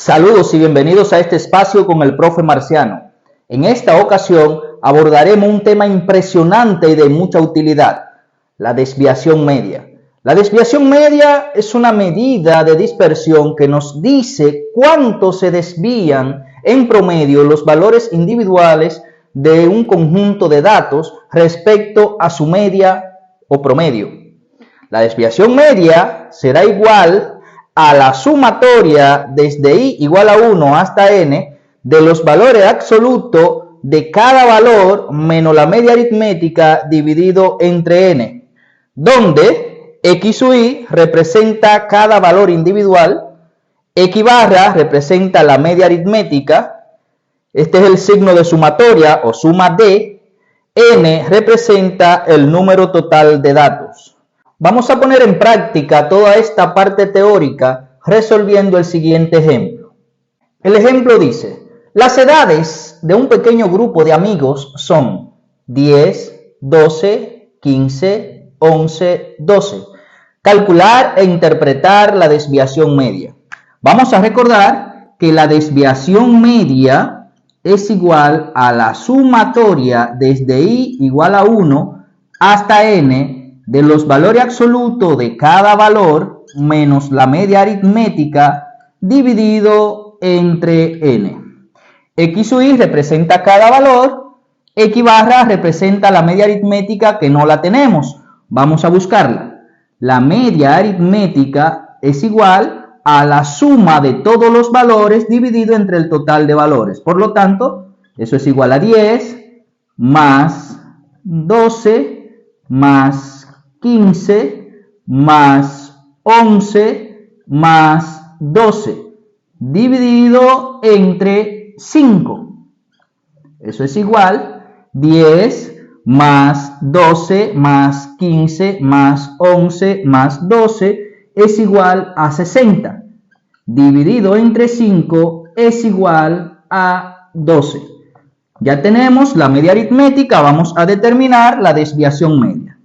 Saludos y bienvenidos a este espacio con el profe Marciano. En esta ocasión abordaremos un tema impresionante y de mucha utilidad, la desviación media. La desviación media es una medida de dispersión que nos dice cuánto se desvían en promedio los valores individuales de un conjunto de datos respecto a su media o promedio. La desviación media será igual a la sumatoria desde i igual a 1 hasta n de los valores absolutos de cada valor menos la media aritmética dividido entre n, donde x sub i representa cada valor individual, x barra representa la media aritmética, este es el signo de sumatoria o suma de, n representa el número total de datos. Vamos a poner en práctica toda esta parte teórica resolviendo el siguiente ejemplo. El ejemplo dice, las edades de un pequeño grupo de amigos son 10, 12, 15, 11, 12. Calcular e interpretar la desviación media. Vamos a recordar que la desviación media es igual a la sumatoria desde i igual a 1 hasta n de los valores absolutos de cada valor menos la media aritmética dividido entre n. X sub i representa cada valor, x barra representa la media aritmética que no la tenemos. Vamos a buscarla. La media aritmética es igual a la suma de todos los valores dividido entre el total de valores. Por lo tanto, eso es igual a 10 más 12 más 15 más 11 más 12 dividido entre 5. Eso es igual 10 más 12 más 15 más 11 más 12 es igual a 60. Dividido entre 5 es igual a 12. Ya tenemos la media aritmética, vamos a determinar la desviación media.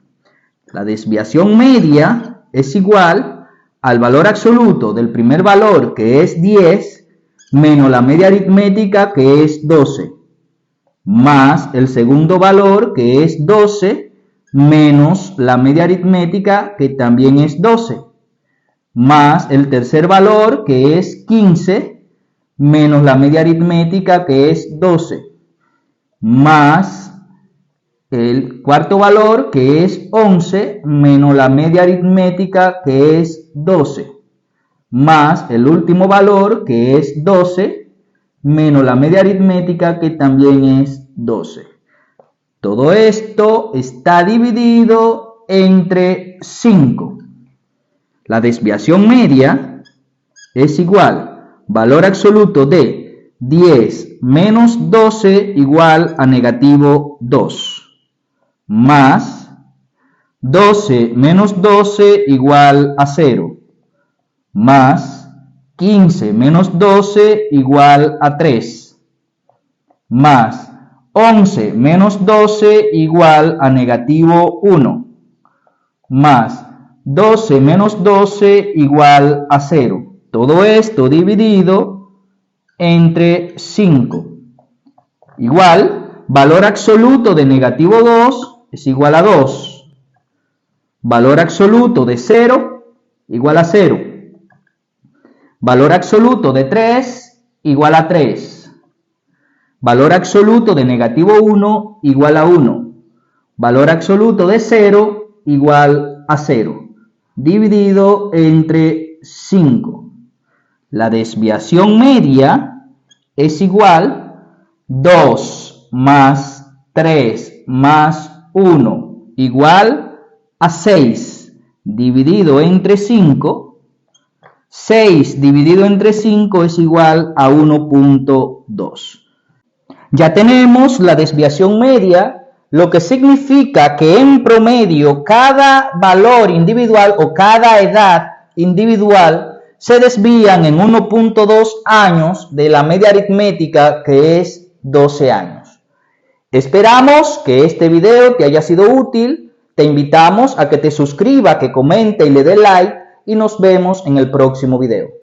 La desviación media es igual al valor absoluto del primer valor, que es 10, menos la media aritmética, que es 12, más el segundo valor, que es 12, menos la media aritmética, que también es 12, más el tercer valor, que es 15, menos la media aritmética, que es 12, más el cuarto valor, que es 11, menos la media aritmética, que es 12, más el último valor, que es 12, menos la media aritmética, que también es 12. Todo esto está dividido entre 5. La desviación media es igual valor absoluto de 10 menos 12 igual a negativo 2. Más 12 menos 12 igual a 0, más 15 menos 12 igual a 3, más 11 menos 12 igual a negativo 1, más 12 menos 12 igual a 0. Todo esto dividido entre 5. Igual, valor absoluto de negativo 2 es igual a 2. Valor absoluto de 0 igual a 0. Valor absoluto de 3 igual a 3. Valor absoluto de negativo 1 igual a 1. Valor absoluto de 0 igual a 0. Dividido entre 5. La desviación media es igual 2 más 3 más 1 igual a 6 dividido entre 5. 6 dividido entre 5 es igual a 1.2. Ya tenemos la desviación media, lo que significa que en promedio cada valor individual o cada edad individual se desvían en 1.2 años de la media aritmética, que es 12 años. Esperamos que este video te haya sido útil. Te invitamos a que te suscribas, que comente y le dé like y nos vemos en el próximo video.